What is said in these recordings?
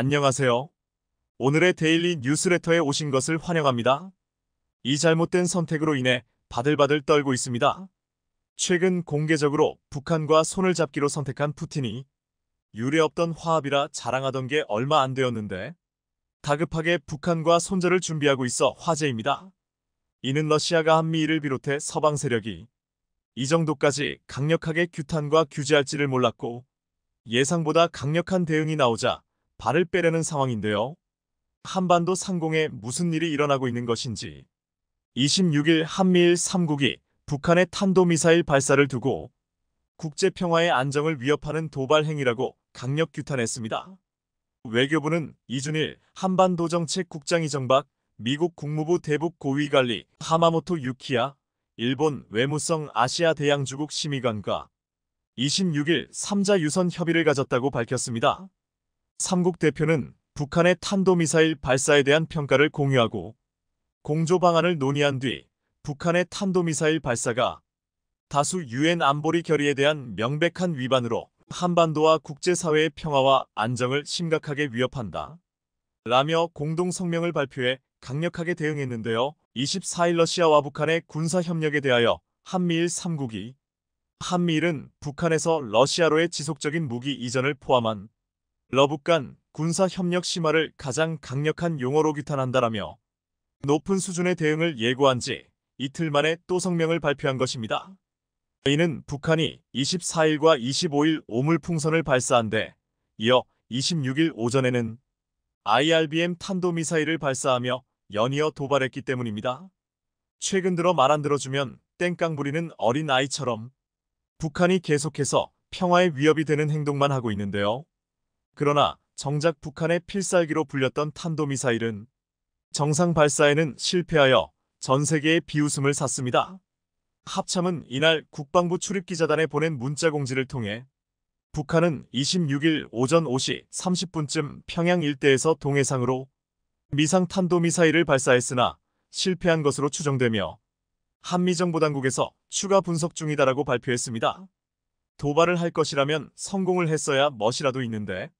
안녕하세요. 오늘의 데일리 뉴스레터에 오신 것을 환영합니다. 이 잘못된 선택으로 인해 바들바들 떨고 있습니다. 최근 공개적으로 북한과 손을 잡기로 선택한 푸틴이 유례없던 화합이라 자랑하던 게 얼마 안 되었는데 다급하게 북한과 손절을 준비하고 있어 화제입니다. 이는 러시아가 한미일을 비롯해 서방 세력이 이 정도까지 강력하게 규탄과 규제할지를 몰랐고 예상보다 강력한 대응이 나오자 발을 빼려는 상황인데요. 한반도 상공에 무슨 일이 일어나고 있는 것인지 26일 한미일 3국이 북한의 탄도미사일 발사를 두고 국제평화의 안정을 위협하는 도발 행위라고 강력 규탄했습니다. 외교부는 이준일 한반도정책국장이 정박 미국 국무부 대북 고위관리 하마모토 유키야 일본 외무성 아시아 대양주국 심의관과 26일 3자 유선 협의를 가졌다고 밝혔습니다. 3국 대표는 북한의 탄도미사일 발사에 대한 평가를 공유하고 공조 방안을 논의한 뒤 북한의 탄도미사일 발사가 다수 유엔 안보리 결의에 대한 명백한 위반으로 한반도와 국제사회의 평화와 안정을 심각하게 위협한다 라며 공동 성명을 발표해 강력하게 대응했는데요. 24일 러시아와 북한의 군사협력에 대하여 한미일 3국이 한미일은 북한에서 러시아로의 지속적인 무기 이전을 포함한 러북 간 군사협력 심화를 가장 강력한 용어로 규탄한다라며 높은 수준의 대응을 예고한 지 이틀 만에 또 성명을 발표한 것입니다. 이는 북한이 24일과 25일 오물풍선을 발사한 데 이어 26일 오전에는 IRBM 탄도미사일을 발사하며 연이어 도발했기 때문입니다. 최근 들어 말 안 들어주면 땡깡 부리는 어린 아이처럼 북한이 계속해서 평화의 위협이 되는 행동만 하고 있는데요. 그러나 정작 북한의 필살기로 불렸던 탄도미사일은 정상 발사에는 실패하여 전 세계의 비웃음을 샀습니다. 합참은 이날 국방부 출입기자단에 보낸 문자 공지를 통해 북한은 26일 오전 5시 30분쯤 평양 일대에서 동해상으로 미상 탄도미사일을 발사했으나 실패한 것으로 추정되며 한미정보당국에서 추가 분석 중이다라고 발표했습니다. 도발을 할 것이라면 성공을 했어야 멋이라도 있는데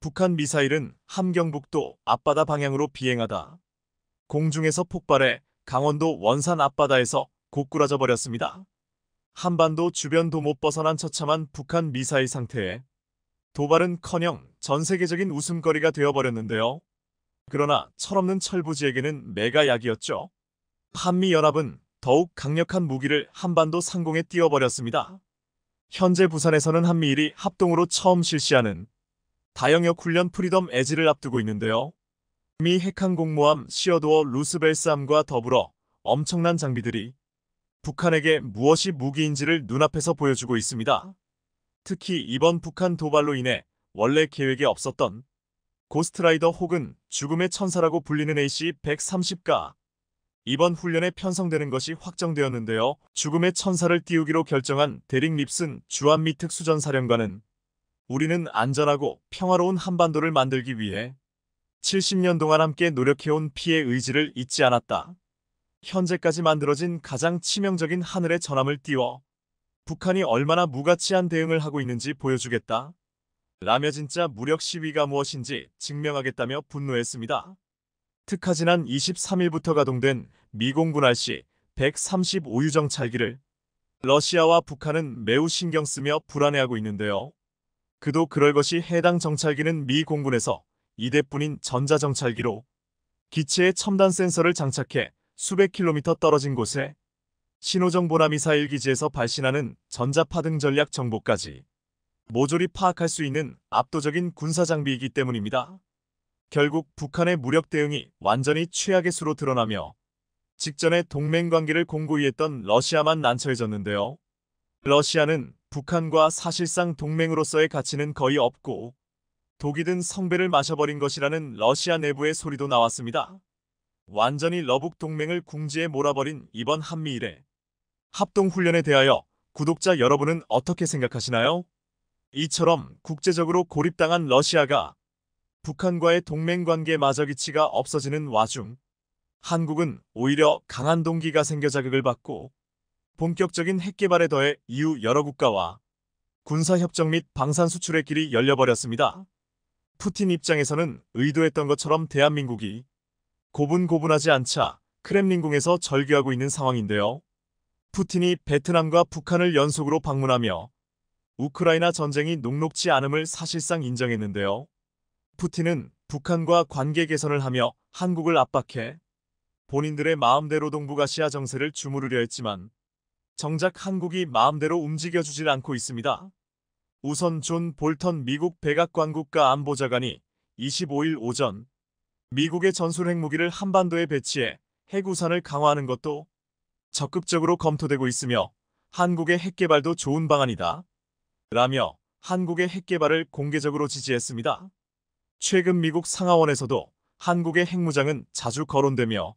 북한 미사일은 함경북도 앞바다 방향으로 비행하다 공중에서 폭발해 강원도 원산 앞바다에서 고꾸라져 버렸습니다. 한반도 주변도 못 벗어난 처참한 북한 미사일 상태에 도발은커녕 전 세계적인 웃음거리가 되어버렸는데요. 그러나 철없는 철부지에게는 매가 약이었죠. 한미연합은 더욱 강력한 무기를 한반도 상공에 띄워버렸습니다. 현재 부산에서는 한미일이 합동으로 처음 실시하는 다영역 훈련 프리덤 에지를 앞두고 있는데요. 미 핵항공모함 시어도어 루스벨스함과 더불어 엄청난 장비들이 북한에게 무엇이 무기인지를 눈앞에서 보여주고 있습니다. 특히 이번 북한 도발로 인해 원래 계획에 없었던 고스트라이더 혹은 죽음의 천사라고 불리는 AC-130가 이번 훈련에 편성되는 것이 확정되었는데요. 죽음의 천사를 띄우기로 결정한 데릭 립슨 주한미 특수전사령관은 우리는 안전하고 평화로운 한반도를 만들기 위해 70년 동안 함께 노력해온 피의 의지를 잊지 않았다. 현재까지 만들어진 가장 치명적인 하늘의 전함을 띄워 북한이 얼마나 무가치한 대응을 하고 있는지 보여주겠다. 라며 진짜 무력 시위가 무엇인지 증명하겠다며 분노했습니다. 특하 지난 23일부터 가동된 미공군 RC-135 정찰기를 러시아와 북한은 매우 신경 쓰며 불안해하고 있는데요. 그도 그럴 것이 해당 정찰기는 미 공군에서 2대뿐인 전자정찰기로 기체에 첨단 센서를 장착해 수백 킬로미터 떨어진 곳에 신호정보나 미사일 기지에서 발신하는 전자파등 전략 정보까지 모조리 파악할 수 있는 압도적인 군사장비이기 때문입니다. 결국 북한의 무력 대응이 완전히 최악의 수로 드러나며 직전에 동맹관계를 공고히 했던 러시아만 난처해졌는데요. 러시아는 북한과 사실상 동맹으로서의 가치는 거의 없고 독이 든 성배를 마셔버린 것이라는 러시아 내부의 소리도 나왔습니다. 완전히 러북 동맹을 궁지에 몰아버린 이번 한미일의 합동훈련에 대하여 구독자 여러분은 어떻게 생각하시나요? 이처럼 국제적으로 고립당한 러시아가 북한과의 동맹관계마저 기치가 없어지는 와중 한국은 오히려 강한 동기가 생겨 자극을 받고 본격적인 핵개발에 더해 이후 여러 국가와 군사협정 및 방산 수출의 길이 열려버렸습니다. 푸틴 입장에서는 의도했던 것처럼 대한민국이 고분고분하지 않자 크렘린궁에서 절규하고 있는 상황인데요. 푸틴이 베트남과 북한을 연속으로 방문하며 우크라이나 전쟁이 녹록지 않음을 사실상 인정했는데요. 푸틴은 북한과 관계 개선을 하며 한국을 압박해 본인들의 마음대로 동북아시아 정세를 주무르려 했지만 정작 한국이 마음대로 움직여주질 않고 있습니다. 우선 존 볼턴 미국 백악관국가 안보자관이 25일 오전 미국의 전술 핵무기를 한반도에 배치해 핵우산을 강화하는 것도 적극적으로 검토되고 있으며 한국의 핵개발도 좋은 방안이다 라며 한국의 핵개발을 공개적으로 지지했습니다. 최근 미국 상하원에서도 한국의 핵무장은 자주 거론되며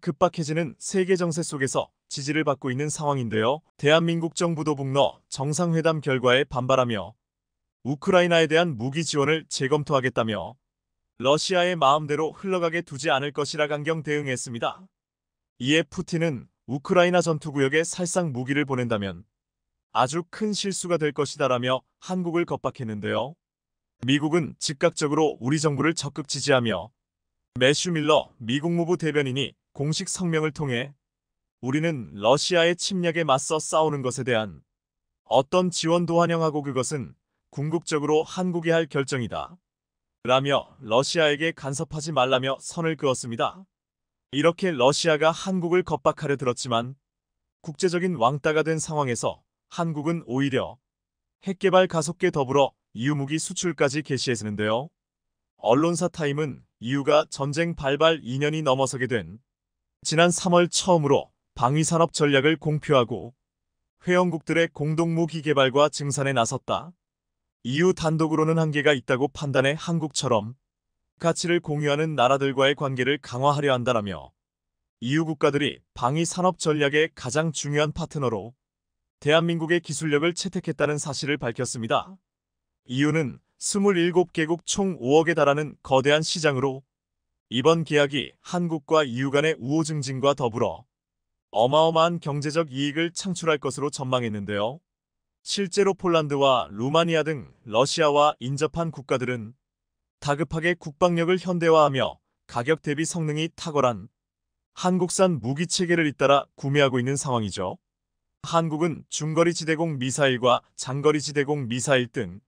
급박해지는 세계 정세 속에서 지지를 받고 있는 상황인데요. 대한민국 정부도 북러 정상회담 결과에 반발하며 우크라이나에 대한 무기 지원을 재검토하겠다며 러시아의 마음대로 흘러가게 두지 않을 것이라 강경 대응했습니다. 이에 푸틴은 우크라이나 전투구역에 살상 무기를 보낸다면 아주 큰 실수가 될 것이다라며 한국을 겁박했는데요. 미국은 즉각적으로 우리 정부를 적극 지지하며 매슈 밀러 미 국무부 대변인이 공식 성명을 통해 우리는 러시아의 침략에 맞서 싸우는 것에 대한 어떤 지원도 환영하고 그것은 궁극적으로 한국이 할 결정이다 라며 러시아에게 간섭하지 말라며 선을 그었습니다. 이렇게 러시아가 한국을 겁박하려 들었지만 국제적인 왕따가 된 상황에서 한국은 오히려 핵개발 가속에 더불어 이유무기 수출까지 개시했는데요. 언론사 타임은 이유가 전쟁 발발 2년이 넘어서게 된 지난 3월 처음으로 방위산업 전략을 공표하고 회원국들의 공동무기 개발과 증산에 나섰다. EU 단독으로는 한계가 있다고 판단해 한국처럼 가치를 공유하는 나라들과의 관계를 강화하려 한다라며 EU 국가들이 방위산업 전략의 가장 중요한 파트너로 대한민국의 기술력을 채택했다는 사실을 밝혔습니다. EU는 27개국 총 5억에 달하는 거대한 시장으로 이번 계약이 한국과 EU 간의 우호 증진과 더불어 어마어마한 경제적 이익을 창출할 것으로 전망했는데요. 실제로 폴란드와 루마니아 등 러시아와 인접한 국가들은 다급하게 국방력을 현대화하며 가격 대비 성능이 탁월한 한국산 무기체계를 잇따라 구매하고 있는 상황이죠. 한국은 중거리 지대공 미사일과 장거리 지대공 미사일 등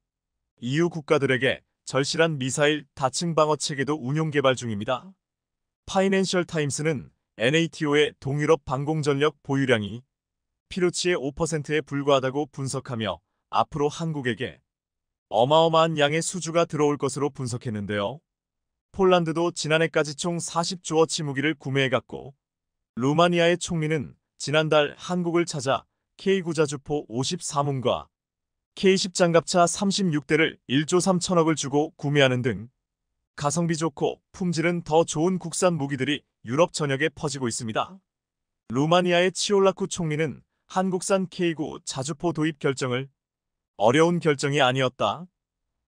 EU 국가들에게 절실한 미사일 다층 방어 체계도 운용 개발 중입니다. 파이낸셜 타임스는 NATO의 동유럽 방공전력 보유량이 필요치의 5%에 불과하다고 분석하며 앞으로 한국에게 어마어마한 양의 수주가 들어올 것으로 분석했는데요. 폴란드도 지난해까지 총 40조어치 무기를 구매해갔고 루마니아의 총리는 지난달 한국을 찾아 K9 자주포 54문과 K10 장갑차 36대를 1조 3천억을 주고 구매하는 등 가성비 좋고 품질은 더 좋은 국산 무기들이 유럽 전역에 퍼지고 있습니다. 루마니아의 치올라쿠 총리는 한국산 K9 자주포 도입 결정을 어려운 결정이 아니었다.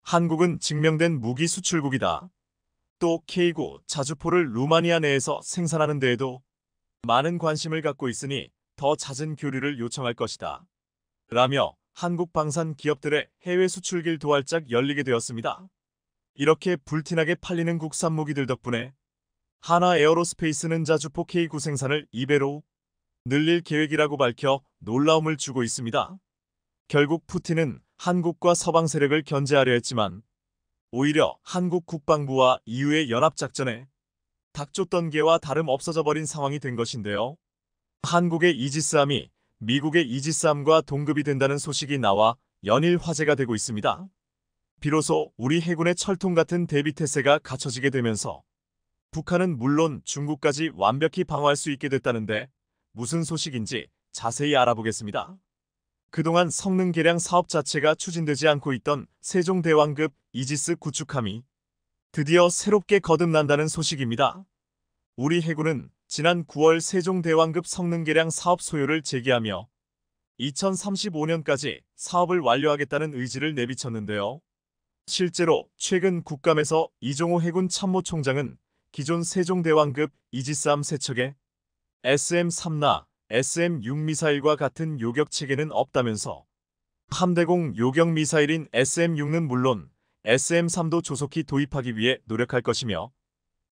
한국은 증명된 무기 수출국이다. 또 K9 자주포를 루마니아 내에서 생산하는 데에도 많은 관심을 갖고 있으니 더 잦은 교류를 요청할 것이다. 라며 한국 방산 기업들의 해외 수출길 도활짝 열리게 되었습니다. 이렇게 불티나게 팔리는 국산 무기들 덕분에 하나 에어로스페이스는 자주포 K9 생산을 2배로 늘릴 계획이라고 밝혀 놀라움을 주고 있습니다. 결국 푸틴은 한국과 서방 세력을 견제하려 했지만 오히려 한국 국방부와 EU의 연합작전에 닥쳤던 게와 다름 없어져 버린 상황이 된 것인데요. 한국의 이지스함이 미국의 이지스함과 동급이 된다는 소식이 나와 연일 화제가 되고 있습니다. 비로소 우리 해군의 철통 같은 대비태세가 갖춰지게 되면서 북한은 물론 중국까지 완벽히 방어할 수 있게 됐다는데 무슨 소식인지 자세히 알아보겠습니다. 그동안 성능 개량 사업 자체가 추진되지 않고 있던 세종대왕급 이지스 구축함이 드디어 새롭게 거듭난다는 소식입니다. 우리 해군은 지난 9월 세종대왕급 성능 개량 사업 소요를 제기하며 2035년까지 사업을 완료하겠다는 의지를 내비쳤는데요. 실제로 최근 국감에서 이종호 해군 참모총장은 기존 세종대왕급 이지스함 세척에 SM-3나 SM-6 미사일과 같은 요격 체계는 없다면서 함대공 요격 미사일인 SM-6는 물론 SM-3도 조속히 도입하기 위해 노력할 것이며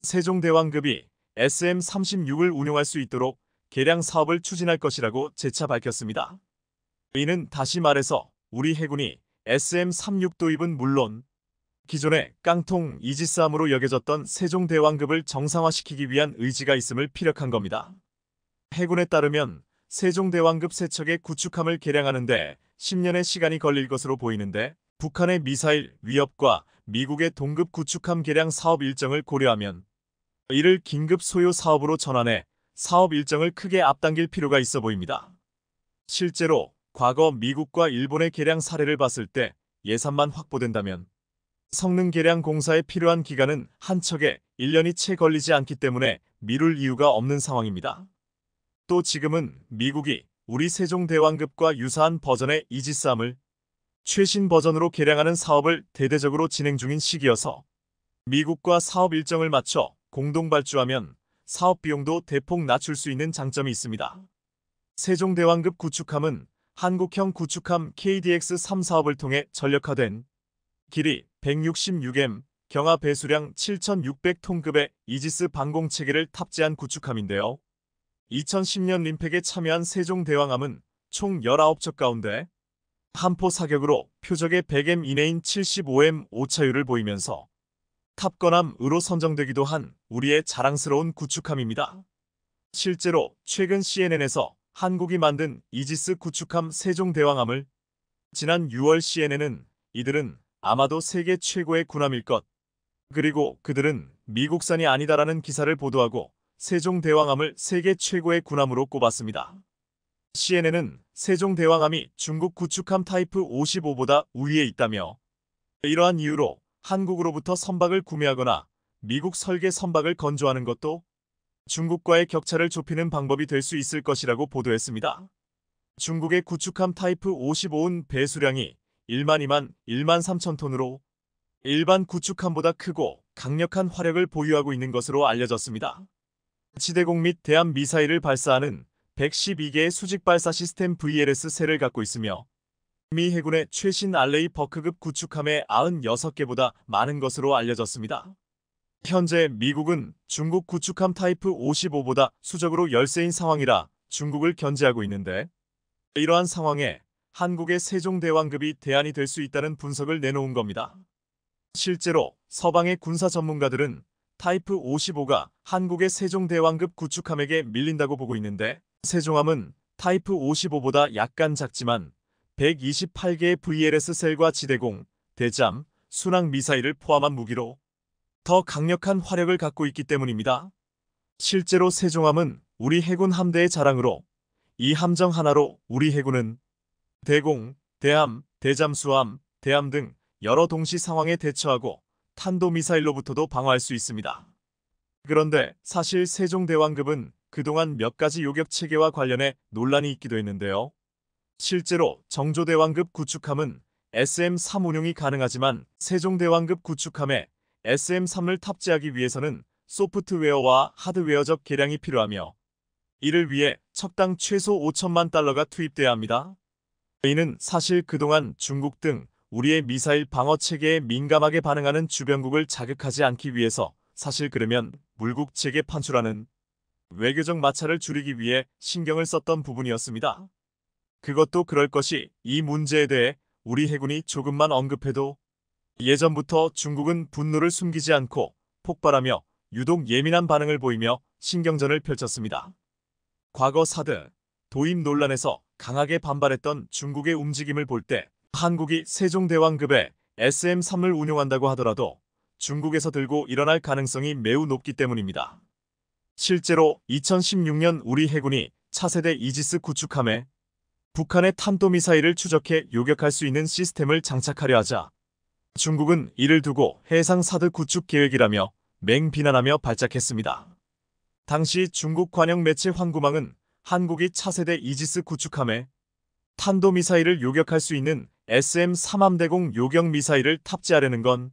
세종대왕급이 SM-36을 운용할 수 있도록 개량 사업을 추진할 것이라고 재차 밝혔습니다. 이는 다시 말해서 우리 해군이 SM-36 도입은 물론 기존의 깡통 이지스함으로 여겨졌던 세종대왕급을 정상화시키기 위한 의지가 있음을 피력한 겁니다. 해군에 따르면 세종대왕급 세척의 구축함을 개량하는 데 10년의 시간이 걸릴 것으로 보이는데 북한의 미사일 위협과 미국의 동급 구축함 개량 사업 일정을 고려하면 이를 긴급 소요 사업으로 전환해 사업 일정을 크게 앞당길 필요가 있어 보입니다. 실제로 과거 미국과 일본의 개량 사례를 봤을 때 예산만 확보된다면 성능 개량 공사에 필요한 기간은 한 척에 1년이 채 걸리지 않기 때문에 미룰 이유가 없는 상황입니다. 또 지금은 미국이 우리 세종대왕급과 유사한 버전의 이지스함을 최신 버전으로 개량하는 사업을 대대적으로 진행 중인 시기여서 미국과 사업 일정을 맞춰 공동 발주하면 사업 비용도 대폭 낮출 수 있는 장점이 있습니다. 세종대왕급 구축함은 한국형 구축함 KDX-3 사업을 통해 전력화된 길이 166m, 경하 배수량 7,600톤급의 이지스 방공 체계를 탑재한 구축함인데요. 2010년 림팩에 참여한 세종대왕함은 총 19척 가운데 한포 사격으로 표적의 100m 이내인 75m 오차율을 보이면서 탑건함으로 선정되기도 한 우리의 자랑스러운 구축함입니다. 실제로 최근 CNN에서 한국이 만든 이지스 구축함 세종대왕함을 지난 6월 CNN은 이들은 아마도 세계 최고의 군함일 것, 그리고 그들은 미국산이 아니다라는 기사를 보도하고 세종대왕함을 세계 최고의 군함으로 꼽았습니다. CNN은 세종대왕함이 중국 구축함 타이프 55보다 우위에 있다며 이러한 이유로 한국으로부터 선박을 구매하거나 미국 설계 선박을 건조하는 것도 중국과의 격차를 좁히는 방법이 될 수 있을 것이라고 보도했습니다. 중국의 구축함 타이프 55은 배수량이 1만 2만 1만 3천 톤으로 일반 구축함보다 크고 강력한 화력을 보유하고 있는 것으로 알려졌습니다. 지대공 및 대함 미사일을 발사하는 112개의 수직 발사 시스템 VLS-3를 갖고 있으며 미 해군의 최신 알레이 버크급 구축함의 96개보다 많은 것으로 알려졌습니다. 현재 미국은 중국 구축함 타이프 55보다 수적으로 열세인 상황이라 중국을 견제하고 있는데 이러한 상황에 한국의 세종대왕급이 대안이 될 수 있다는 분석을 내놓은 겁니다. 실제로 서방의 군사 전문가들은 타이프 55가 한국의 세종대왕급 구축함에게 밀린다고 보고 있는데 세종함은 타이프 55보다 약간 작지만 128개의 VLS-셀과 지대공, 대잠, 순항 미사일을 포함한 무기로 더 강력한 화력을 갖고 있기 때문입니다. 실제로 세종함은 우리 해군 함대의 자랑으로 이 함정 하나로 우리 해군은 대공, 대함, 대잠수함, 대함 등 여러 동시 상황에 대처하고 탄도미사일로부터도 방어할 수 있습니다. 그런데 사실 세종대왕급은 그동안 몇 가지 요격 체계와 관련해 논란이 있기도 했는데요. 실제로 정조대왕급 구축함은 SM-3 운용이 가능하지만 세종대왕급 구축함에 SM-3을 탑재하기 위해서는 소프트웨어와 하드웨어적 개량이 필요하며 이를 위해 척당 최소 5천만 달러가 투입돼야 합니다. 이는 사실 그동안 중국 등 우리의 미사일 방어 체계에 민감하게 반응하는 주변국을 자극하지 않기 위해서 사실 그러면 물국 체계 판출하는 외교적 마찰을 줄이기 위해 신경을 썼던 부분이었습니다. 그것도 그럴 것이 이 문제에 대해 우리 해군이 조금만 언급해도 예전부터 중국은 분노를 숨기지 않고 폭발하며 유독 예민한 반응을 보이며 신경전을 펼쳤습니다. 과거 사드, 도입 논란에서 강하게 반발했던 중국의 움직임을 볼 때 한국이 세종대왕급의 SM-3을 운용한다고 하더라도 중국에서 들고 일어날 가능성이 매우 높기 때문입니다. 실제로 2016년 우리 해군이 차세대 이지스 구축함에 북한의 탄도미사일을 추적해 요격할 수 있는 시스템을 장착하려 하자 중국은 이를 두고 해상 사드 구축 계획이라며 맹비난하며 발작했습니다. 당시 중국 관영 매체 황구망은 한국이 차세대 이지스 구축함에 탄도미사일을 요격할 수 있는 SM-3함대공 요격미사일을 탑재하려는 건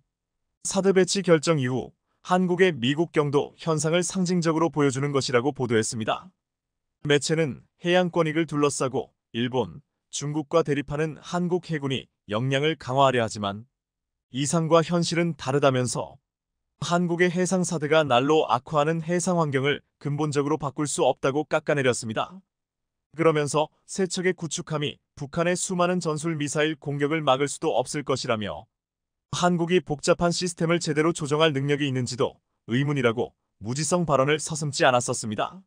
사드 배치 결정 이후 한국의 미국 경도 현상을 상징적으로 보여주는 것이라고 보도했습니다. 매체는 해양권익을 둘러싸고 일본, 중국과 대립하는 한국 해군이 역량을 강화하려 하지만 이상과 현실은 다르다면서 한국의 해상사대가 날로 악화하는 해상 환경을 근본적으로 바꿀 수 없다고 깎아내렸습니다. 그러면서 세 척의 구축함이 북한의 수많은 전술 미사일 공격을 막을 수도 없을 것이라며 한국이 복잡한 시스템을 제대로 조정할 능력이 있는지도 의문이라고 무지성 발언을 서슴지 않았었습니다.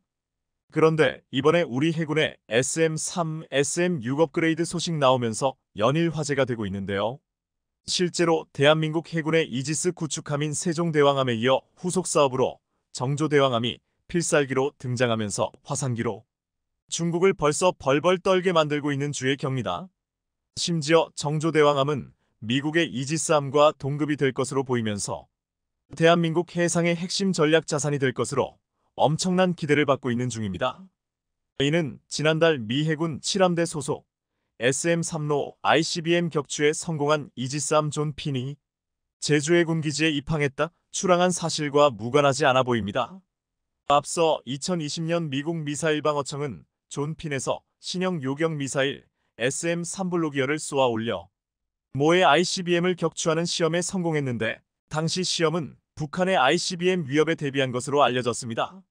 그런데 이번에 우리 해군의 SM-3, SM-6 업그레이드 소식 나오면서 연일 화제가 되고 있는데요. 실제로 대한민국 해군의 이지스 구축함인 세종대왕함에 이어 후속 사업으로 정조대왕함이 필살기로 등장하면서 화상기로 중국을 벌써 벌벌 떨게 만들고 있는 주의 격리다. 심지어 정조대왕함은 미국의 이지스함과 동급이 될 것으로 보이면서 대한민국 해상의 핵심 전략 자산이 될 것으로 엄청난 기대를 받고 있는 중입니다. 이는 지난달 미 해군 7함대 소속 SM-3로 ICBM 격추에 성공한 이지스함 존 핀이 제주 해군 기지에 입항했다 출항한 사실과 무관하지 않아 보입니다. 앞서 2020년 미국 미사일 방어청은 존 핀에서 신형 요격 미사일 SM-3 블로기어를 쏘아 올려 모의 ICBM을 격추하는 시험에 성공했는데 당시 시험은 북한의 ICBM 위협에 대비한 것으로 알려졌습니다.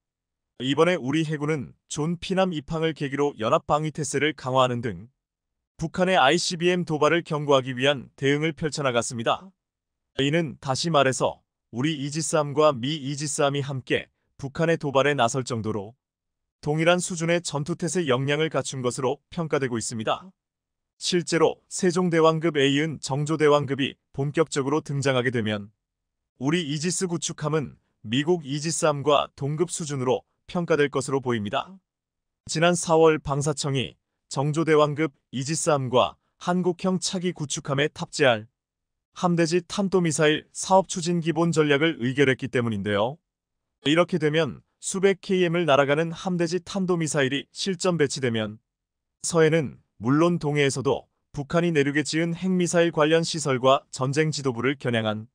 이번에 우리 해군은 존 피남 입항을 계기로 연합방위태세를 강화하는 등 북한의 ICBM 도발을 경고하기 위한 대응을 펼쳐나갔습니다. 이는 다시 말해서 우리 이지스함과 미 이지스함이 함께 북한의 도발에 나설 정도로 동일한 수준의 전투태세 역량을 갖춘 것으로 평가되고 있습니다. 실제로 세종대왕급에 이은 정조대왕급이 본격적으로 등장하게 되면 우리 이지스 구축함은 미국 이지스함과 동급 수준으로 평가될 것으로 보입니다. 지난 4월 방사청이 정조대왕급 이지스함과 한국형 차기 구축함에 탑재할 함대지 탄도미사일 사업 추진 기본 전략을 의결했기 때문인데요. 이렇게 되면 수백 km을 날아가는 함대지 탄도미사일이 실전 배치되면 서해는 물론 동해에서도 북한이 내륙에 지은 핵미사일 관련 시설과 전쟁 지도부를 겨냥한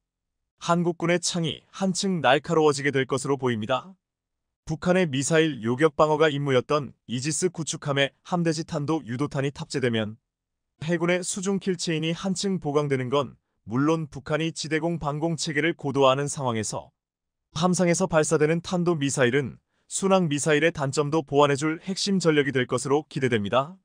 한국군의 창이 한층 날카로워지게 될 것으로 보입니다. 북한의 미사일 요격 방어가 임무였던 이지스 구축함에 함대지 탄도 유도탄이 탑재되면 해군의 수중 킬체인이 한층 보강되는 건 물론 북한이 지대공 방공 체계를 고도화하는 상황에서 함상에서 발사되는 탄도 미사일은 순항 미사일의 단점도 보완해줄 핵심 전력이 될 것으로 기대됩니다.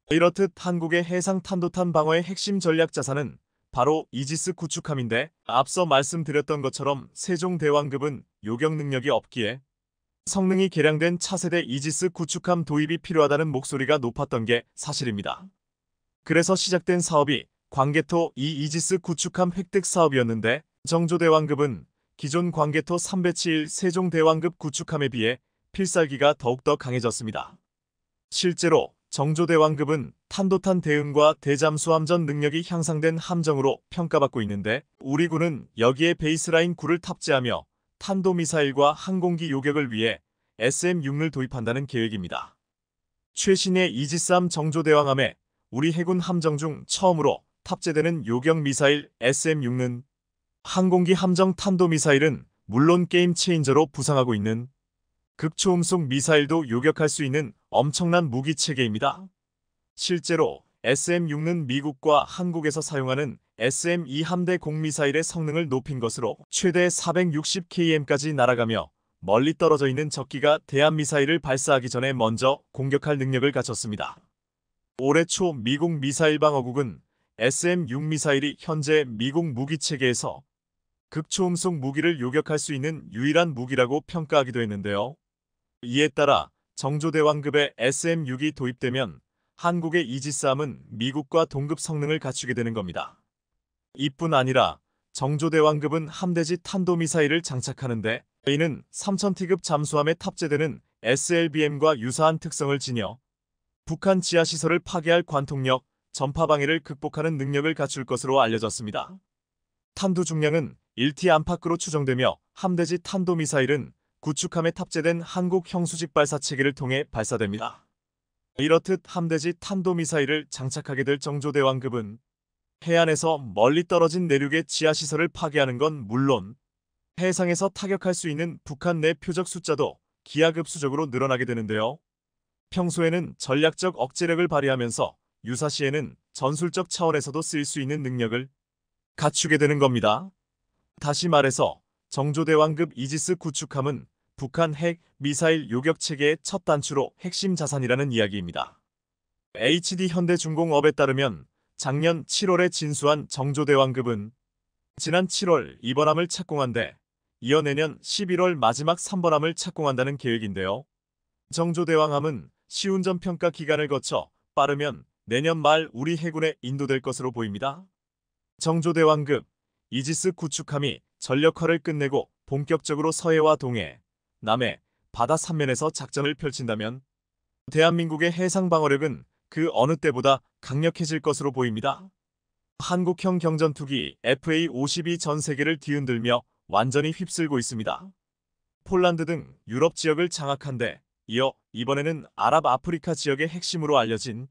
이렇듯 한국의 해상 탄도탄 방어의 핵심 전략 자산은 바로 이지스 구축함인데 앞서 말씀드렸던 것처럼 세종대왕급은 요격 능력이 없기에 성능이 개량된 차세대 이지스 구축함 도입이 필요하다는 목소리가 높았던 게 사실입니다. 그래서 시작된 사업이 광개토 2 이지스 구축함 획득 사업이었는데 정조대왕급은 기존 광개토 3배치 1 세종대왕급 구축함에 비해 필살기가 더욱더 강해졌습니다. 실제로 정조대왕급은 탄도탄 대응과 대잠수함전 능력이 향상된 함정으로 평가받고 있는데 우리 군은 여기에 베이스라인 9를 탑재하며 탄도미사일과 항공기 요격을 위해 SM-6을 도입한다는 계획입니다. 최신의 이지스함 정조대왕함에 우리 해군 함정 중 처음으로 탑재되는 요격 미사일 SM-6는 항공기 함정 탄도미사일은 물론 게임 체인저로 부상하고 있는 극초음속 미사일도 요격할 수 있는 엄청난 무기 체계입니다. 실제로 SM-6는 미국과 한국에서 사용하는 SM-2 함대 공미사일의 성능을 높인 것으로 최대 460km까지 날아가며 멀리 떨어져 있는 적기가 대한미사일을 발사하기 전에 먼저 공격할 능력을 갖췄습니다. 올해 초 미국 미사일방어국은 SM-6 미사일이 현재 미국 무기체계에서 극초음속 무기를 요격할 수 있는 유일한 무기라고 평가하기도 했는데요. 이에 따라 정조대왕급의 SM-6이 도입되면 한국의 이지스함은 미국과 동급 성능을 갖추게 되는 겁니다. 이뿐 아니라 정조대왕급은 함대지 탄도미사일을 장착하는데 이는 3000T급 잠수함에 탑재되는 SLBM과 유사한 특성을 지녀 북한 지하시설을 파괴할 관통력, 전파방해를 극복하는 능력을 갖출 것으로 알려졌습니다. 탄두 중량은 1T 안팎으로 추정되며 함대지 탄도미사일은 구축함에 탑재된 한국형 수직 발사 체계를 통해 발사됩니다. 이렇듯 함대지 탄도미사일을 장착하게 될 정조대왕급은 해안에서 멀리 떨어진 내륙의 지하시설을 파괴하는 건 물론 해상에서 타격할 수 있는 북한 내 표적 숫자도 기하급수적으로 늘어나게 되는데요. 평소에는 전략적 억제력을 발휘하면서 유사시에는 전술적 차원에서도 쓰일 수 있는 능력을 갖추게 되는 겁니다. 다시 말해서 정조대왕급 이지스 구축함은 북한 핵 미사일 요격 체계의 첫 단추로 핵심 자산이라는 이야기입니다. HD 현대중공업에 따르면 작년 7월에 진수한 정조대왕급은 지난 7월 2번함을 착공한 데 이어 내년 11월 마지막 3번함을 착공한다는 계획인데요. 정조대왕함은 시운전 평가 기간을 거쳐 빠르면 내년 말 우리 해군에 인도될 것으로 보입니다. 정조대왕급 이지스 구축함이 전력화를 끝내고 본격적으로 서해와 동해, 남해, 바다 삼면에서 작전을 펼친다면 대한민국의 해상 방어력은 그 어느 때보다 강력해질 것으로 보입니다. 한국형 경전투기 FA-50이 전 세계를 뒤흔들며 완전히 휩쓸고 있습니다. 폴란드 등 유럽 지역을 장악한 데 이어 이번에는 아랍아프리카 지역의 핵심으로 알려진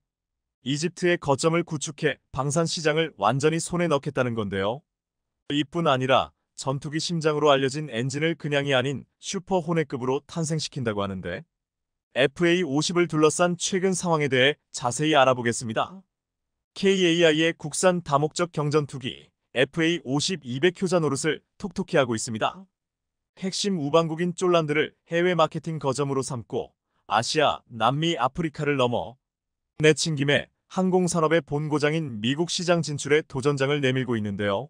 이집트의 거점을 구축해 방산 시장을 완전히 손에 넣겠다는 건데요. 이뿐 아니라 전투기 심장으로 알려진 엔진을 그냥이 아닌 슈퍼 호넷급으로 탄생시킨다고 하는데 FA-50을 둘러싼 최근 상황에 대해 자세히 알아보겠습니다. KAI의 국산 다목적 경전투기 FA-50 200효자 노릇을 톡톡히 하고 있습니다. 핵심 우방국인 쫄란드를 해외 마케팅 거점으로 삼고 아시아, 남미, 아프리카를 넘어 내친김에 항공산업의 본고장인 미국 시장 진출에 도전장을 내밀고 있는데요.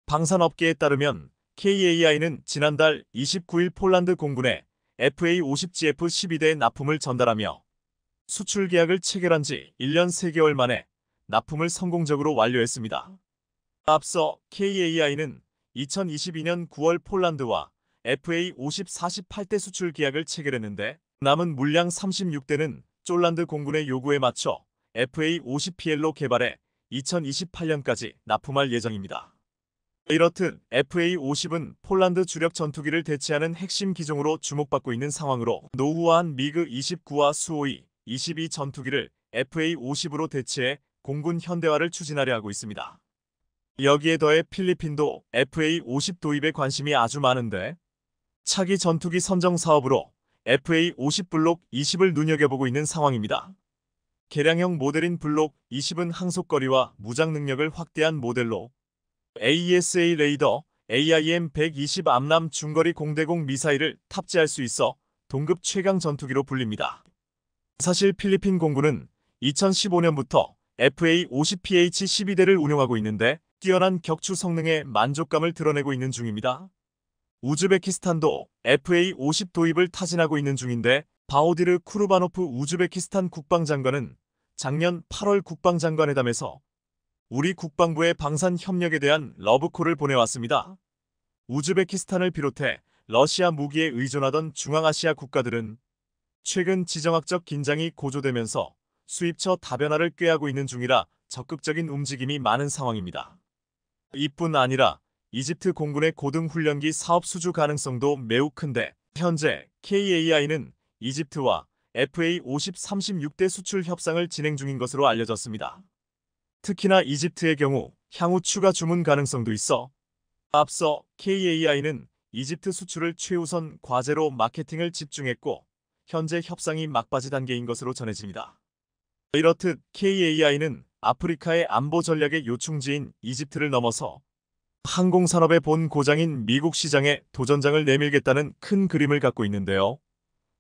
방산업계에 따르면 KAI는 지난달 29일 폴란드 공군에 FA-50GF 12대의 납품을 전달하며 수출 계약을 체결한 지 1년 3개월 만에 납품을 성공적으로 완료했습니다. 앞서 KAI는 2022년 9월 폴란드와 FA-50 48대 수출 계약을 체결했는데 남은 물량 36대는 쫄란드 공군의 요구에 맞춰 FA-50PL로 개발해 2028년까지 납품할 예정입니다. 이렇듯 FA-50은 폴란드 주력 전투기를 대체하는 핵심 기종으로 주목받고 있는 상황으로 노후화한 미그 29와 수호이 22 전투기를 FA-50으로 대체해 공군 현대화를 추진하려 하고 있습니다. 여기에 더해 필리핀도 FA-50 도입에 관심이 아주 많은데 차기 전투기 선정 사업으로 FA-50 블록 20을 눈여겨보고 있는 상황입니다. 개량형 모델인 블록 20은 항속거리와 무장 능력을 확대한 모델로 AESA 레이더, AIM-120 암람 중거리 공대공 미사일을 탑재할 수 있어 동급 최강 전투기로 불립니다. 사실 필리핀 공군은 2015년부터 FA-50PH 12대를 운용하고 있는데 뛰어난 격추 성능에 만족감을 드러내고 있는 중입니다. 우즈베키스탄도 FA-50 도입을 타진하고 있는 중인데 바오디르 쿠르바노프 우즈베키스탄 국방장관은 작년 8월 국방장관회담에서 우리 국방부의 방산 협력에 대한 러브콜을 보내왔습니다. 우즈베키스탄을 비롯해 러시아 무기에 의존하던 중앙아시아 국가들은 최근 지정학적 긴장이 고조되면서 수입처 다변화를 꾀하고 있는 중이라 적극적인 움직임이 많은 상황입니다. 이뿐 아니라 이집트 공군의 고등훈련기 사업 수주 가능성도 매우 큰데 현재 KAI는 이집트와 FA-50 36대 수출 협상을 진행 중인 것으로 알려졌습니다. 특히나 이집트의 경우 향후 추가 주문 가능성도 있어 앞서 KAI는 이집트 수출을 최우선 과제로 마케팅을 집중했고 현재 협상이 막바지 단계인 것으로 전해집니다. 이렇듯 KAI는 아프리카의 안보 전략의 요충지인 이집트를 넘어서 항공산업의 본 고장인 미국 시장에 도전장을 내밀겠다는 큰 그림을 갖고 있는데요.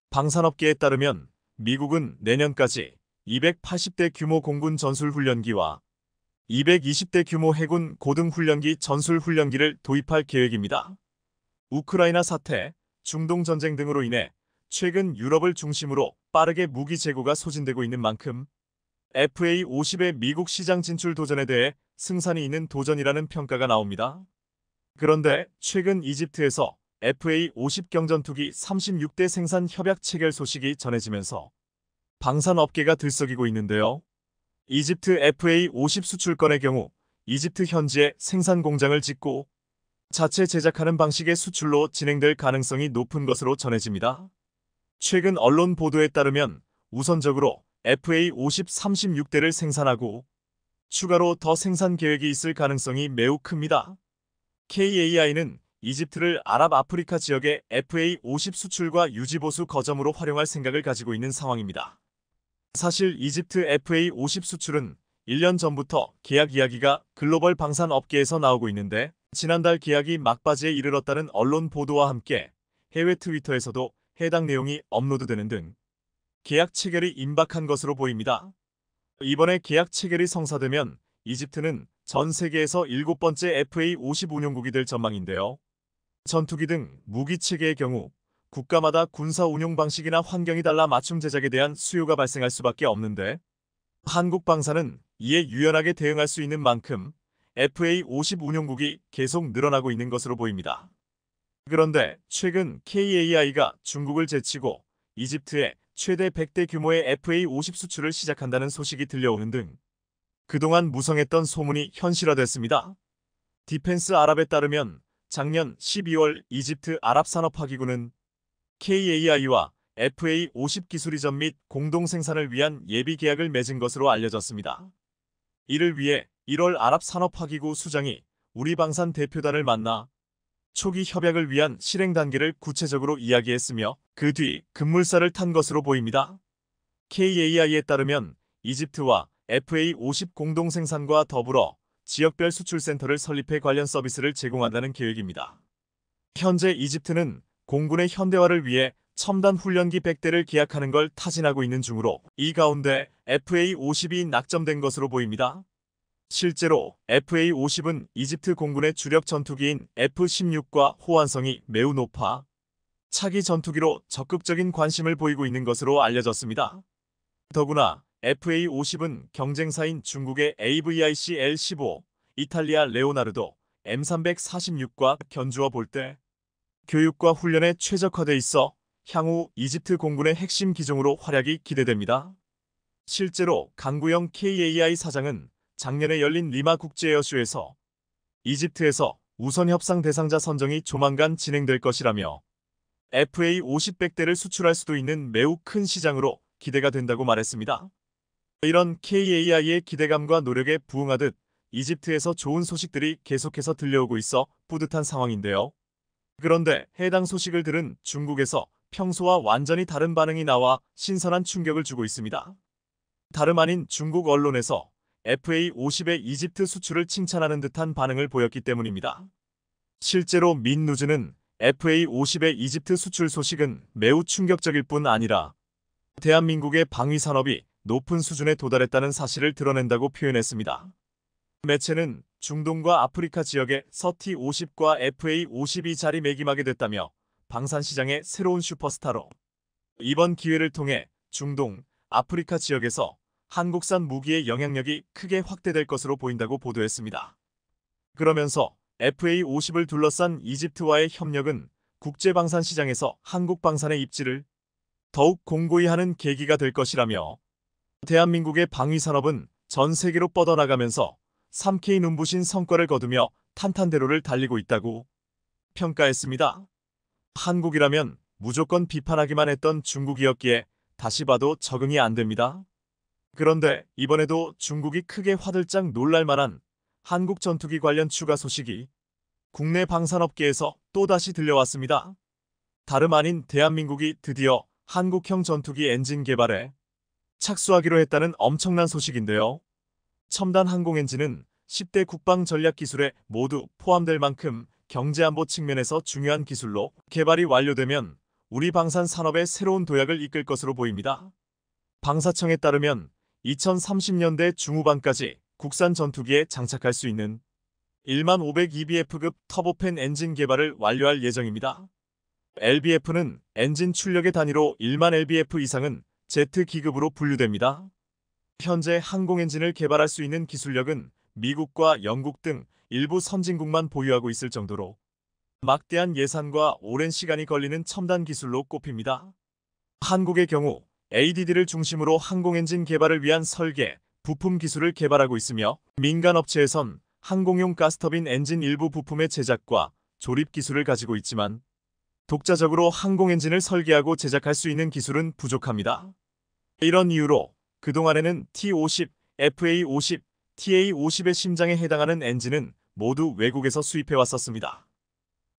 방산업계에 따르면 미국은 내년까지 280대 규모 공군 전술훈련기와 220대 규모 해군 고등훈련기 전술훈련기를 도입할 계획입니다. 우크라이나 사태, 중동 전쟁 등으로 인해 최근 유럽을 중심으로 빠르게 무기 재고가 소진되고 있는 만큼 FA-50의 미국 시장 진출 도전에 대해 승산이 있는 도전이라는 평가가 나옵니다. 그런데 최근 이집트에서 FA-50 경전투기 36대 생산 협약 체결 소식이 전해지면서 방산업계가 들썩이고 있는데요. 이집트 FA-50 수출건의 경우 이집트 현지에 생산 공장을 짓고 자체 제작하는 방식의 수출로 진행될 가능성이 높은 것으로 전해집니다. 최근 언론 보도에 따르면 우선적으로 FA-50 36대를 생산하고 추가로 더 생산 계획이 있을 가능성이 매우 큽니다. KAI는 이집트를 아랍아프리카 지역의 FA-50 수출과 유지보수 거점으로 활용할 생각을 가지고 있는 상황입니다. 사실 이집트 FA-50 수출은 1년 전부터 계약 이야기가 글로벌 방산 업계에서 나오고 있는데 지난달 계약이 막바지에 이르렀다는 언론 보도와 함께 해외 트위터에서도 해당 내용이 업로드되는 등 계약 체결이 임박한 것으로 보입니다. 이번에 계약 체결이 성사되면 이집트는 전 세계에서 7번째 FA-50 운용국이 될 전망인데요. 전투기 등 무기 체계의 경우 국가마다 군사 운용 방식이나 환경이 달라 맞춤 제작에 대한 수요가 발생할 수밖에 없는데 한국 방산은 이에 유연하게 대응할 수 있는 만큼 FA-50 운용국이 계속 늘어나고 있는 것으로 보입니다. 그런데 최근 KAI가 중국을 제치고 이집트에 최대 100대 규모의 FA-50 수출을 시작한다는 소식이 들려오는 등 그동안 무성했던 소문이 현실화됐습니다. 디펜스 아랍에 따르면 작년 12월 이집트 아랍산업화기구는 KAI와 FA-50 기술 이전 및 공동 생산을 위한 예비 계약을 맺은 것으로 알려졌습니다. 이를 위해 1월 아랍산업화기구 수장이 우리방산 대표단을 만나 초기 협약을 위한 실행 단계를 구체적으로 이야기했으며 그 뒤 급물살을 탄 것으로 보입니다. KAI에 따르면 이집트와 FA-50 공동 생산과 더불어 지역별 수출센터를 설립해 관련 서비스를 제공한다는 계획입니다. 현재 이집트는 공군의 현대화를 위해 첨단 훈련기 100대를 계약하는 걸 타진하고 있는 중으로 이 가운데 FA-50이 낙점된 것으로 보입니다. 실제로 FA-50은 이집트 공군의 주력 전투기인 F-16과 호환성이 매우 높아 차기 전투기로 적극적인 관심을 보이고 있는 것으로 알려졌습니다. 더구나 FA-50은 경쟁사인 중국의 AVIC L-15, 이탈리아 레오나르도 M346과 견주어 볼 때 교육과 훈련에 최적화돼 있어 향후 이집트 공군의 핵심 기종으로 활약이 기대됩니다. 실제로 강구영 KAI 사장은 작년에 열린 리마 국제에어쇼에서 이집트에서 우선 협상 대상자 선정이 조만간 진행될 것이라며 FA-50 100대를 수출할 수도 있는 매우 큰 시장으로 기대가 된다고 말했습니다. 이런 KAI의 기대감과 노력에 부응하듯 이집트에서 좋은 소식들이 계속해서 들려오고 있어 뿌듯한 상황인데요. 그런데 해당 소식을 들은 중국에서 평소와 완전히 다른 반응이 나와 신선한 충격을 주고 있습니다. 다름 아닌 중국 언론에서 FA-50의 이집트 수출을 칭찬하는 듯한 반응을 보였기 때문입니다. 실제로 민누즈는 FA-50의 이집트 수출 소식은 매우 충격적일 뿐 아니라 대한민국의 방위 산업이 높은 수준에 도달했다는 사실을 드러낸다고 표현했습니다. 매체는 중동과 아프리카 지역에 서티-50과 FA-50이 자리매김하게 됐다며 방산시장의 새로운 슈퍼스타로 이번 기회를 통해 중동, 아프리카 지역에서 한국산 무기의 영향력이 크게 확대될 것으로 보인다고 보도했습니다. 그러면서 FA-50을 둘러싼 이집트와의 협력은 국제방산시장에서 한국 방산의 입지를 더욱 공고히 하는 계기가 될 것이라며 대한민국의 방위산업은 전 세계로 뻗어나가면서 3K 눈부신 성과를 거두며 탄탄대로를 달리고 있다고 평가했습니다. 한국이라면 무조건 비판하기만 했던 중국이었기에 다시 봐도 적응이 안 됩니다. 그런데 이번에도 중국이 크게 화들짝 놀랄 만한 한국 전투기 관련 추가 소식이 국내 방산업계에서 또다시 들려왔습니다. 다름 아닌 대한민국이 드디어 한국형 전투기 엔진 개발에 착수하기로 했다는 엄청난 소식인데요. 첨단 항공 엔진은 10대 국방 전략 기술에 모두 포함될 만큼 경제안보 측면에서 중요한 기술로 개발이 완료되면 우리 방산 산업의 새로운 도약을 이끌 것으로 보입니다. 방사청에 따르면 2030년대 중후반까지 국산 전투기에 장착할 수 있는 11500EBF급 터보팬 엔진 개발을 완료할 예정입니다. LBF는 엔진 출력의 단위로 1만 LBF 이상은 Z기급으로 분류됩니다. 현재 항공 엔진을 개발할 수 있는 기술력은 미국과 영국 등 일부 선진국만 보유하고 있을 정도로 막대한 예산과 오랜 시간이 걸리는 첨단 기술로 꼽힙니다. 한국의 경우 ADD를 중심으로 항공 엔진 개발을 위한 설계, 부품 기술을 개발하고 있으며 민간 업체에선 항공용 가스터빈 엔진 일부 부품의 제작과 조립 기술을 가지고 있지만 독자적으로 항공 엔진을 설계하고 제작할 수 있는 기술은 부족합니다. 이런 이유로 그동안에는 T-50, FA-50, TA-50의 심장에 해당하는 엔진은 모두 외국에서 수입해 왔었습니다.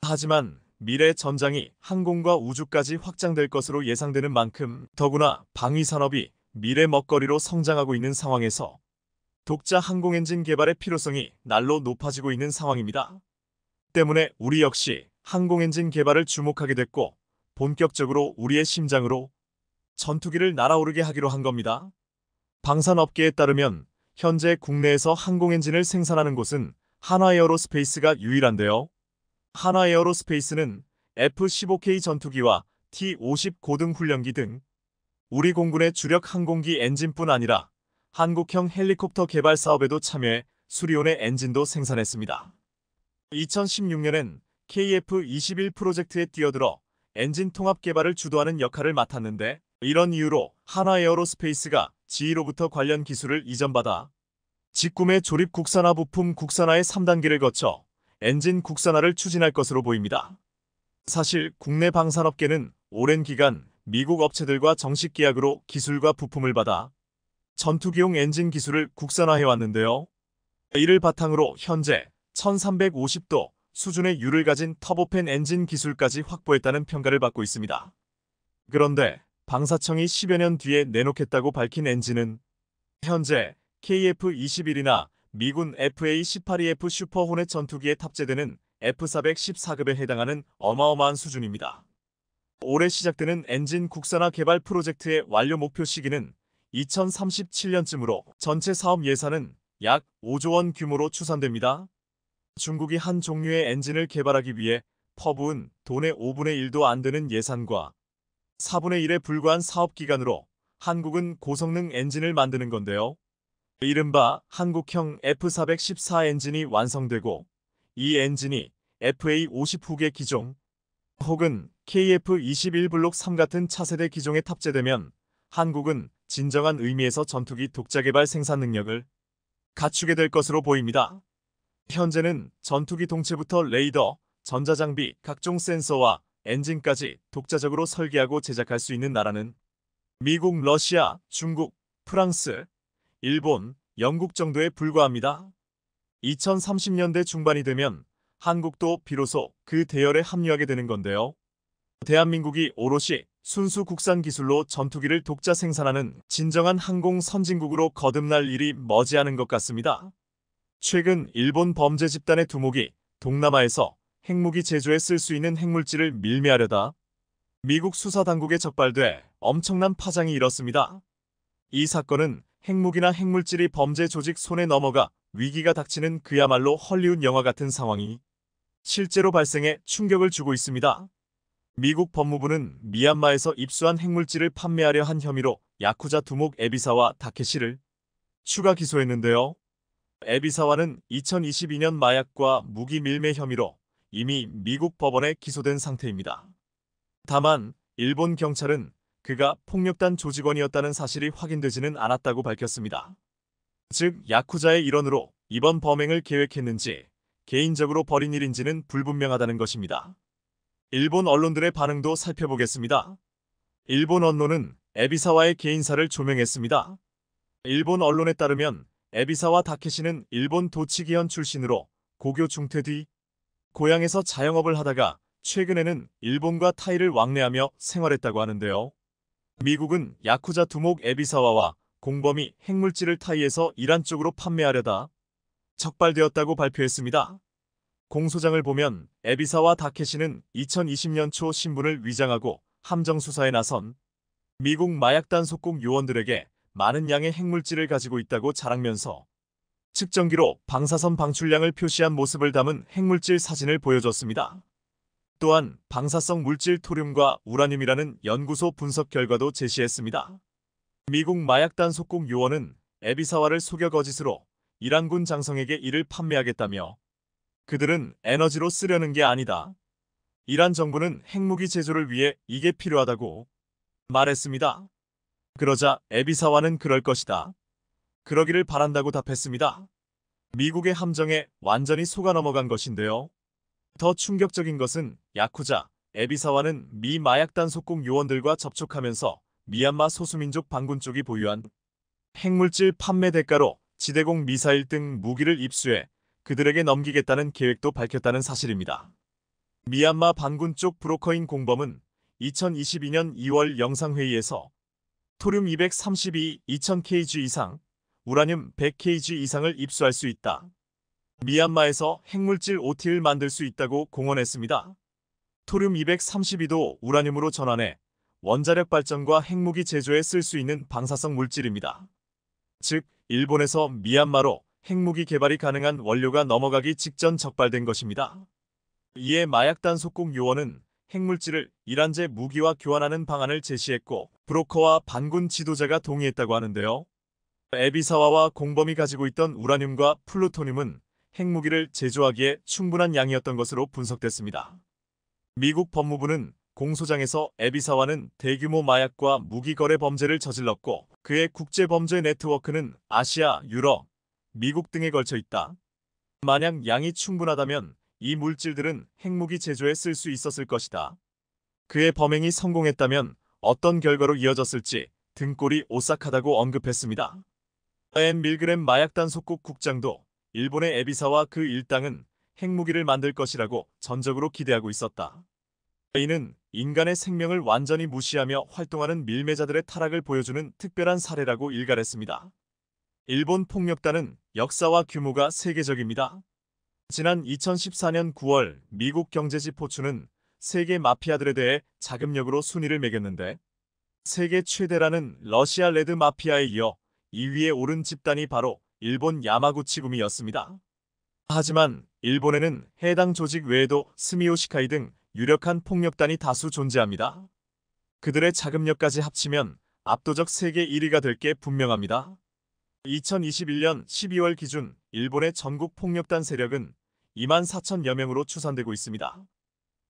하지만 미래 전장이 항공과 우주까지 확장될 것으로 예상되는 만큼 더구나 방위 산업이 미래 먹거리로 성장하고 있는 상황에서 독자 항공엔진 개발의 필요성이 날로 높아지고 있는 상황입니다. 때문에 우리 역시 항공엔진 개발을 주목하게 됐고 본격적으로 우리의 심장으로 전투기를 날아오르게 하기로 한 겁니다. 방산업계에 따르면 현재 국내에서 항공엔진을 생산하는 곳은 한화에어로스페이스가 유일한데요. 한화에어로스페이스는 F-15K 전투기와 T-50 고등 훈련기 등 우리 공군의 주력 항공기 엔진뿐 아니라 한국형 헬리콥터 개발 사업에도 참여해 수리온의 엔진도 생산했습니다. 2016년엔 KF-21 프로젝트에 뛰어들어 엔진 통합 개발을 주도하는 역할을 맡았는데 이런 이유로 한화에어로스페이스가 GE로부터 관련 기술을 이전받아 직구매 조립 국산화 부품 국산화의 3단계를 거쳐 엔진 국산화를 추진할 것으로 보입니다. 사실 국내 방산업계는 오랜 기간 미국 업체들과 정식 계약으로 기술과 부품을 받아 전투기용 엔진 기술을 국산화해왔는데요. 이를 바탕으로 현재 1350도 수준의 유를 가진 터보팬 엔진 기술까지 확보했다는 평가를 받고 있습니다. 그런데 방사청이 10여 년 뒤에 내놓겠다고 밝힌 엔진은 현재 KF-21이나 미군 FA-18EF 슈퍼호넷 전투기에 탑재되는 F-414급에 해당하는 어마어마한 수준입니다. 올해 시작되는 엔진 국산화 개발 프로젝트의 완료 목표 시기는 2037년쯤으로 전체 사업 예산은 약 5조 원 규모로 추산됩니다. 중국이 한 종류의 엔진을 개발하기 위해 퍼부은 돈의 5분의 1도 안 되는 예산과 4분의 1에 불과한 사업 기간으로 한국은 고성능 엔진을 만드는 건데요. 이른바 한국형 F-414 엔진이 완성되고 이 엔진이 FA-50 후계 기종 혹은 KF-21 블록 3 같은 차세대 기종에 탑재되면 한국은 진정한 의미에서 전투기 독자 개발 생산 능력을 갖추게 될 것으로 보입니다. 현재는 전투기 동체부터 레이더, 전자장비, 각종 센서와 엔진까지 독자적으로 설계하고 제작할 수 있는 나라는 미국, 러시아, 중국, 프랑스, 일본, 영국 정도에 불과합니다. 2030년대 중반이 되면 한국도 비로소 그 대열에 합류하게 되는 건데요. 대한민국이 오롯이 순수 국산 기술로 전투기를 독자 생산하는 진정한 항공 선진국으로 거듭날 일이 머지않은 것 같습니다. 최근 일본 범죄 집단의 두목이 동남아에서 핵무기 제조에 쓸 수 있는 핵물질을 밀매하려다 미국 수사당국에 적발돼 엄청난 파장이 일었습니다. 이 사건은 핵무기나 핵물질이 범죄 조직 손에 넘어가 위기가 닥치는 그야말로 헐리우드 영화 같은 상황이 실제로 발생해 충격을 주고 있습니다. 미국 법무부는 미얀마에서 입수한 핵물질을 판매하려 한 혐의로 야쿠자 두목 에비사와 다케시를 추가 기소했는데요. 에비사와는 2022년 마약과 무기 밀매 혐의로 이미 미국 법원에 기소된 상태입니다. 다만 일본 경찰은 그가 폭력단 조직원이었다는 사실이 확인되지는 않았다고 밝혔습니다. 즉 야쿠자의 일원으로 이번 범행을 계획했는지 개인적으로 벌인 일인지는 불분명하다는 것입니다. 일본 언론들의 반응도 살펴보겠습니다. 일본 언론은 에비사와의 개인사를 조명했습니다. 일본 언론에 따르면 에비사와 다케시는 일본 도치기현 출신으로 고교 중퇴 뒤 고향에서 자영업을 하다가 최근에는 일본과 타이를 왕래하며 생활했다고 하는데요. 미국은 야쿠자 두목 에비사와와 공범이 핵물질을 타이에서 이란 쪽으로 판매하려다 적발되었다고 발표했습니다. 공소장을 보면 에비사와 다케시는 2020년 초 신분을 위장하고 함정 수사에 나선 미국 마약단 속국 요원들에게 많은 양의 핵물질을 가지고 있다고 자랑면서 측정기로 방사선 방출량을 표시한 모습을 담은 핵물질 사진을 보여줬습니다. 또한 방사성 물질 토륨과 우라늄이라는 연구소 분석 결과도 제시했습니다. 미국 마약단 속국 요원은 에비사와를 속여 거짓으로 이란군 장성에게 이를 판매하겠다며 그들은 에너지로 쓰려는 게 아니다. 이란 정부는 핵무기 제조를 위해 이게 필요하다고 말했습니다. 그러자 에비사와는 그럴 것이다. 그러기를 바란다고 답했습니다. 미국의 함정에 완전히 속아 넘어간 것인데요. 더 충격적인 것은 야쿠자, 에비사와는 미 마약단 속국 요원들과 접촉하면서 미얀마 소수민족 반군 쪽이 보유한 핵물질 판매 대가로 지대공 미사일 등 무기를 입수해 그들에게 넘기겠다는 계획도 밝혔다는 사실입니다. 미얀마 반군 쪽 브로커인 공범은 2022년 2월 영상회의에서 토륨 232 2000kg 이상, 우라늄 100kg 이상을 입수할 수 있다. 미얀마에서 핵물질 OT를 만들 수 있다고 공언했습니다. 토륨 232도 우라늄으로 전환해 원자력 발전과 핵무기 제조에 쓸 수 있는 방사성 물질입니다. 즉, 일본에서 미얀마로 핵무기 개발이 가능한 원료가 넘어가기 직전 적발된 것입니다. 이에 마약 단속국 요원은 핵물질을 이란제 무기와 교환하는 방안을 제시했고 브로커와 반군 지도자가 동의했다고 하는데요. 에비사와와 공범이 가지고 있던 우라늄과 플루토늄은 핵무기를 제조하기에 충분한 양이었던 것으로 분석됐습니다. 미국 법무부는 공소장에서 에비사와는 대규모 마약과 무기 거래 범죄를 저질렀고 그의 국제범죄 네트워크는 아시아, 유럽, 미국 등에 걸쳐 있다. 만약 양이 충분하다면 이 물질들은 핵무기 제조에 쓸 수 있었을 것이다. 그의 범행이 성공했다면 어떤 결과로 이어졌을지 등골이 오싹하다고 언급했습니다. 앤 밀그램 마약 단속국 국장도 일본의 에비사와 그 일당은 핵무기를 만들 것이라고 전적으로 기대하고 있었다. 이는 인간의 생명을 완전히 무시하며 활동하는 밀매자들의 타락을 보여주는 특별한 사례라고 일갈했습니다. 일본 폭력단은 역사와 규모가 세계적입니다. 지난 2014년 9월 미국 경제지포추는 세계 마피아들에 대해 자금력으로 순위를 매겼는데 세계 최대라는 러시아 레드 마피아에 이어 2위에 오른 집단이 바로 일본 야마구치구미였습니다. 하지만 일본에는 해당 조직 외에도 스미오시카이 등 유력한 폭력단이 다수 존재합니다. 그들의 자금력까지 합치면 압도적 세계 1위가 될 게 분명합니다. 2021년 12월 기준 일본의 전국 폭력단 세력은 24,000여 명으로 추산되고 있습니다.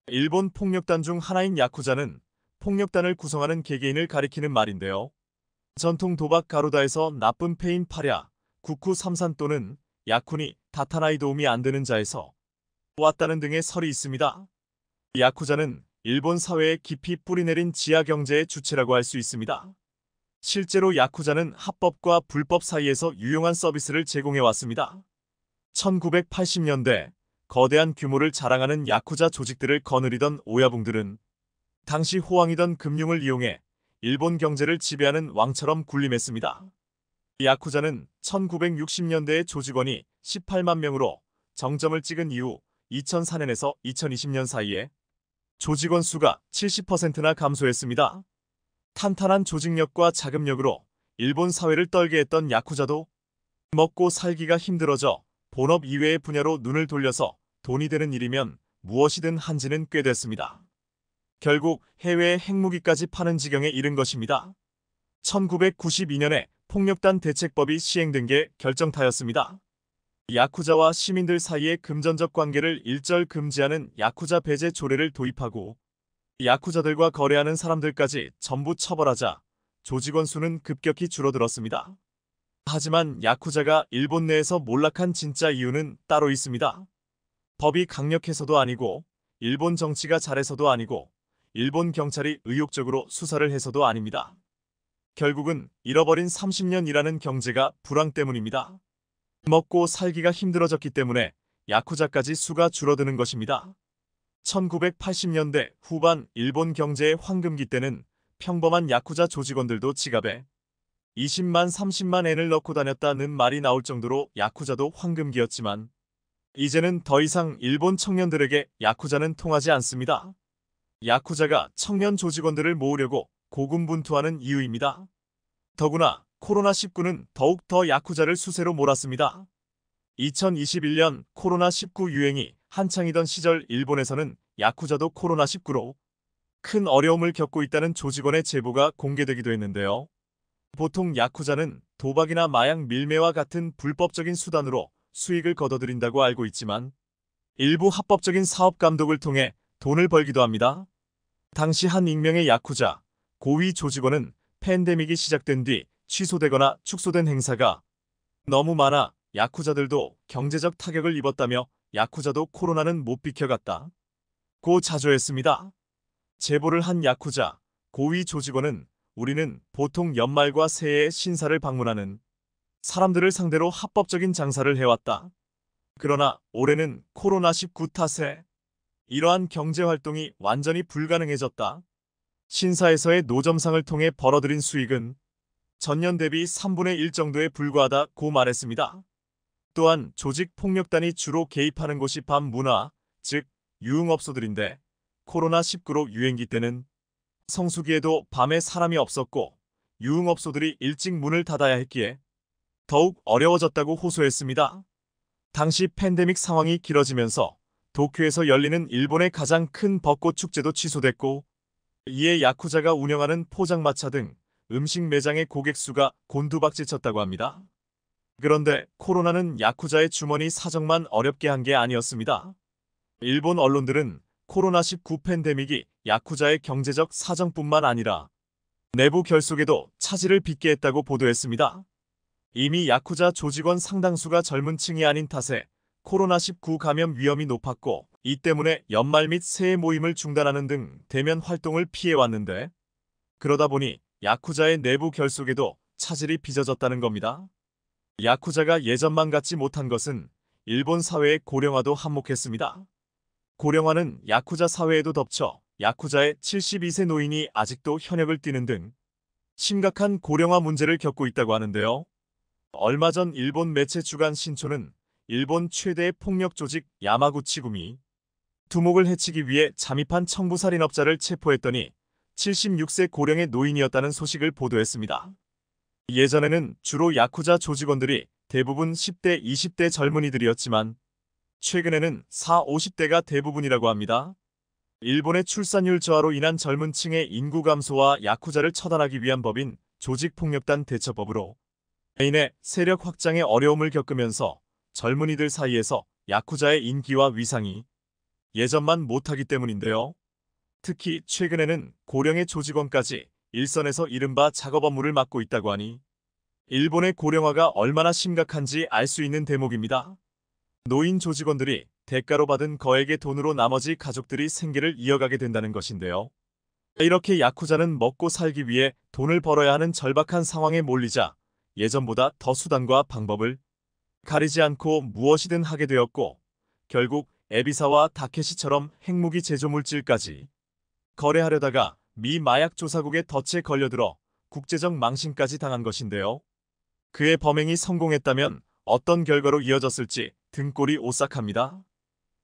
일본 폭력단 중 하나인 야쿠자는 폭력단을 구성하는 개개인을 가리키는 말인데요. 전통 도박 가루다에서 나쁜 패인 파랴, 구쿠 삼산 또는 야쿠니 다타나이 도움이 안 되는 자에서 왔다는 등의 설이 있습니다. 야쿠자는 일본 사회에 깊이 뿌리내린 지하 경제의 주체라고 할 수 있습니다. 실제로 야쿠자는 합법과 불법 사이에서 유용한 서비스를 제공해 왔습니다. 1980년대 거대한 규모를 자랑하는 야쿠자 조직들을 거느리던 오야붕들은 당시 호황이던 금융을 이용해 일본 경제를 지배하는 왕처럼 군림했습니다. 야쿠자는 1960년대의 조직원이 18만 명으로 정점을 찍은 이후 2004년에서 2020년 사이에 조직원 수가 70%나 감소했습니다. 탄탄한 조직력과 자금력으로 일본 사회를 떨게 했던 야쿠자도 먹고 살기가 힘들어져 본업 이외의 분야로 눈을 돌려서 돈이 되는 일이면 무엇이든 한지는 꽤 됐습니다. 결국 해외에 핵무기까지 파는 지경에 이른 것입니다. 1992년에 폭력단 대책법이 시행된 게 결정타였습니다. 야쿠자와 시민들 사이의 금전적 관계를 일절 금지하는 야쿠자 배제 조례를 도입하고 야쿠자들과 거래하는 사람들까지 전부 처벌하자 조직원 수는 급격히 줄어들었습니다. 하지만 야쿠자가 일본 내에서 몰락한 진짜 이유는 따로 있습니다. 법이 강력해서도 아니고 일본 정치가 잘해서도 아니고 일본 경찰이 의욕적으로 수사를 해서도 아닙니다. 결국은 잃어버린 30년이라는 경제가 불황 때문입니다. 먹고 살기가 힘들어졌기 때문에 야쿠자까지 수가 줄어드는 것입니다. 1980년대 후반 일본 경제의 황금기 때는 평범한 야쿠자 조직원들도 지갑에 20만 30만 엔을 넣고 다녔다는 말이 나올 정도로 야쿠자도 황금기였지만 이제는 더 이상 일본 청년들에게 야쿠자는 통하지 않습니다. 야쿠자가 청년 조직원들을 모으려고 고군분투하는 이유입니다. 더구나 코로나19는 더욱 더 야쿠자를 수세로 몰았습니다. 2021년 코로나19 유행이 한창이던 시절 일본에서는 야쿠자도 코로나19로 큰 어려움을 겪고 있다는 조직원의 제보가 공개되기도 했는데요. 보통 야쿠자는 도박이나 마약 밀매와 같은 불법적인 수단으로 수익을 거둬들인다고 알고 있지만 일부 합법적인 사업 감독을 통해 돈을 벌기도 합니다. 당시 한 익명의 야쿠자 고위 조직원은 팬데믹이 시작된 뒤 취소되거나 축소된 행사가 너무 많아 야쿠자들도 경제적 타격을 입었다며 야쿠자도 코로나는 못 비켜갔다 고 자조했습니다. 제보를 한 야쿠자 고위 조직원은 우리는 보통 연말과 새해에 신사를 방문하는 사람들을 상대로 합법적인 장사를 해왔다. 그러나 올해는 코로나19 탓에 이러한 경제활동이 완전히 불가능해졌다. 신사에서의 노점상을 통해 벌어들인 수익은 전년 대비 3분의 1 정도에 불과하다고 말했습니다. 또한 조직 폭력단이 주로 개입하는 곳이 밤 문화, 즉 유흥업소들인데 코로나19로 유행기 때는 성수기에도 밤에 사람이 없었고 유흥업소들이 일찍 문을 닫아야 했기에 더욱 어려워졌다고 호소했습니다. 당시 팬데믹 상황이 길어지면서 도쿄에서 열리는 일본의 가장 큰 벚꽃 축제도 취소됐고 이에 야쿠자가 운영하는 포장마차 등 음식 매장의 고객 수가 곤두박질쳤다고 합니다. 그런데 코로나는 야쿠자의 주머니 사정만 어렵게 한 게 아니었습니다. 일본 언론들은 코로나19 팬데믹이 야쿠자의 경제적 사정뿐만 아니라 내부 결속에도 차질을 빚게 했다고 보도했습니다. 이미 야쿠자 조직원 상당수가 젊은 층이 아닌 탓에 코로나19 감염 위험이 높았고 이 때문에 연말 및 새해 모임을 중단하는 등 대면 활동을 피해왔는데 그러다 보니 야쿠자의 내부 결속에도 차질이 빚어졌다는 겁니다. 야쿠자가 예전만 같지 못한 것은 일본 사회의 고령화도 한몫했습니다. 고령화는 야쿠자 사회에도 덮쳐 야쿠자의 72세 노인이 아직도 현역을 뛰는 등 심각한 고령화 문제를 겪고 있다고 하는데요. 얼마 전 일본 매체 주간 신초는 일본 최대의 폭력 조직 야마구치구미 두목을 해치기 위해 잠입한 청부살인업자를 체포했더니 76세 고령의 노인이었다는 소식을 보도했습니다. 예전에는 주로 야쿠자 조직원들이 대부분 10대, 20대 젊은이들이었지만 최근에는 4, 50대가 대부분이라고 합니다. 일본의 출산율 저하로 인한 젊은 층의 인구 감소와 야쿠자를 처단하기 위한 법인 조직폭력단 대처법으로 개인의 세력 확장에 어려움을 겪으면서 젊은이들 사이에서 야쿠자의 인기와 위상이 예전만 못하기 때문인데요. 특히 최근에는 고령의 조직원까지 일선에서 이른바 작업 업무를 맡고 있다고 하니 일본의 고령화가 얼마나 심각한지 알 수 있는 대목입니다. 노인 조직원들이 대가로 받은 거액의 돈으로 나머지 가족들이 생계를 이어가게 된다는 것인데요. 이렇게 야쿠자는 먹고 살기 위해 돈을 벌어야 하는 절박한 상황에 몰리자 예전보다 더 수단과 방법을 가리지 않고 무엇이든 하게 되었고 결국 에비사와 다케시처럼 핵무기 제조 물질까지 거래하려다가 미 마약 조사국의 덫에 걸려들어 국제적 망신까지 당한 것인데요. 그의 범행이 성공했다면 어떤 결과로 이어졌을지 등골이 오싹합니다.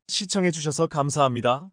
시청해주셔서 감사합니다.